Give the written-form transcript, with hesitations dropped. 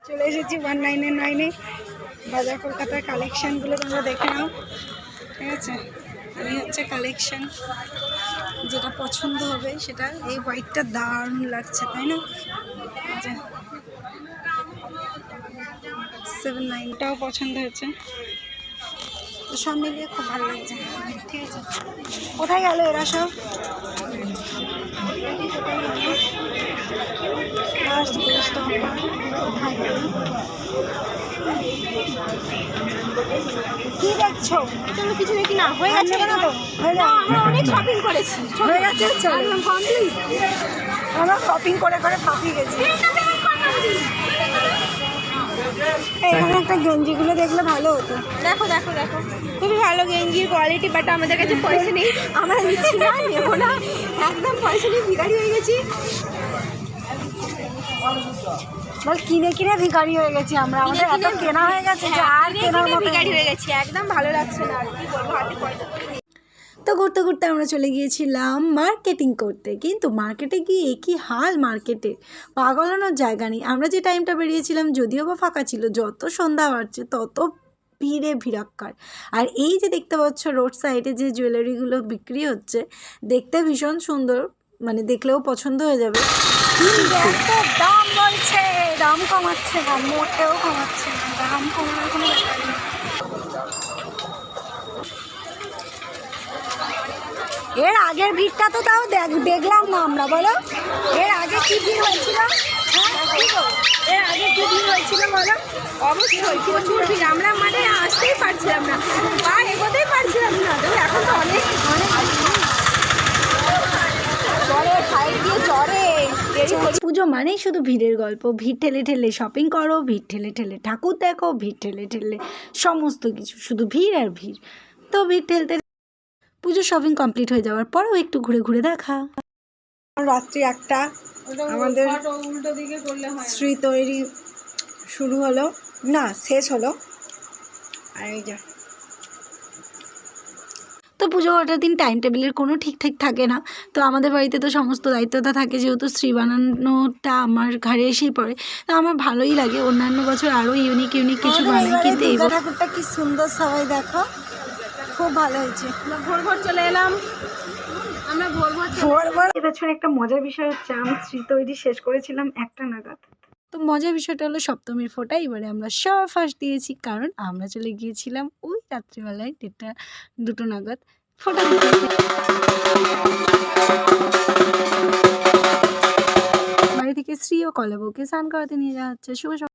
চলে এসেছি 199-এ বাজার কলকাতার কালেকশানগুলো তোমরা দেখে নাও। ঠিক আছে, আমি হচ্ছে কালেকশান যেটা পছন্দ হবে সেটা। এই হোয়াইটটা দারুণ লাগছে, তাই না? 79টাও পছন্দ হয়েছে, তো সব মিলিয়ে খুব ভালো লাগছে। ঠিক আছে, কোথায় গেল এরা সব? কি দেখছো? চলো কিছু দেখি না, হয়ে গেছে কেন তো হয়ে যাবে, আমরা অনেক শপিং করেছি, হয়ে গেছে। চলো, আমরা শপিং করে করে ফাঁপিয়ে গেছি। এখানে একটা গেঞ্জিগুলো দেখলে ভালো হতো। দেখো দেখো দেখো, খুবই ভালো গেঞ্জির কোয়ালিটি, বাট আমাদের কাছে পয়সা নেই, আমরা নিচ্ছি না, নেবো না, একদম পয়সা নেই, ভিখারি হয়ে গেছি। বল কিনে কিনে ভিখারি হয়ে গেছি আমরা, আমাদের এত কেনা হয়ে গেছে যে আর কেনার মতো ভিখারি হয়ে গেছি, একদম ভালো লাগছে না, আর কি বলবো, হাতে পয়সা নেই। তো ঘুরতে ঘুরতে আমরা চলে গিয়েছিলাম মার্কেটিং করতে, কিন্তু মার্কেটে গিয়ে কি হাল মার্কেটে, পাগলানোর জায়গা নেই। আমরা যে টাইমটা বেরিয়েছিলাম যদিও বা ফাঁকা ছিল, যত সন্ধ্যা বাড়ছে তত ভিড়ে ভিড়াক্কার। আর এই যে দেখতে পাচ্ছ রোড সাইডে যে জুয়েলারিগুলো বিক্রি হচ্ছে, দেখতে ভীষণ সুন্দর, মানে দেখলেও পছন্দ হয়ে যাবে। এত দাম বলছে, দাম কমাচ্ছে না, মোটেও কমাচ্ছে না, দাম কমানোর কোনো ব্যাপার নেই। এর আগের ভিড়টা তো তাও দেখলাম না আমরা, বলো এর আগে কি ভিড় হয়েছিল? এর আগে কি ভিড় হয়েছিল বলো? অবশ্যই প্রচুর ভিড়, আমরা মানে আসতেই পারছিলাম না, পা এগোতেই পারছিলাম না, তো এখন তো অনেক অনেক চড়ে, সাইড দিয়ে চড়ে। পুজো মানেই শুধু ভিড়ের গল্প, ভিড় ঠেলে ঠেলে শপিং করো, ভিড় ঠেলে ঠেলে ঠাকুর দেখো, ভিড় ঠেলে ঠেলে সমস্ত কিছু, শুধু ভিড় আর ভিড়। তো ভিড় ঠেলতে পুজো শপিং কমপ্লিট হয়ে যাওয়ার পরেও একটু ঘুরে ঘুরে দেখা। রাত্রি 1টা, আমাদের উল্টো দিকে করলে হয়, শ্রী তৈরি শুরু হলো, না শেষ হলো। আর এই যা, তো পুজো ওঠার দিন টাইম টেবিলের কোনো ঠিকঠাক থাকে না, তো আমাদের বাড়িতে তো সমস্ত দায়িত্বটা থাকে, যেহেতু শ্রী বানানোটা আমার ঘাড়ে এসেই পড়ে, তো আমার ভালোই লাগে। অন্যান্য বছর আরও ইউনিক ইউনিক কিছু বানাই, কিন্তু এই ঠাকুরটা কি সুন্দর, সবাই দেখো, খুব ভালো হয়েছে। ভোর ভোর চলে এলাম আমরা, ভোর ভোর। এবছর একটা মজার বিষয় হচ্ছে, আমি শ্রী তৈরি শেষ করেছিলাম 1টা নাগাদ। তো মজার বিষয়টা হলো সপ্তমীর ফোঁটা এবারে আমরা সবার ফার্স্ট দিয়েছি, কারণ আমরা চলে গিয়েছিলাম ওই রাত্রিবেলায় 1টা-2টো নাগাদ ফোঁটা দিতে। বাড়ি থেকে শ্রী ও কলাবউকে স্নান করাতে নিয়ে যাওয়া হচ্ছে। শুভ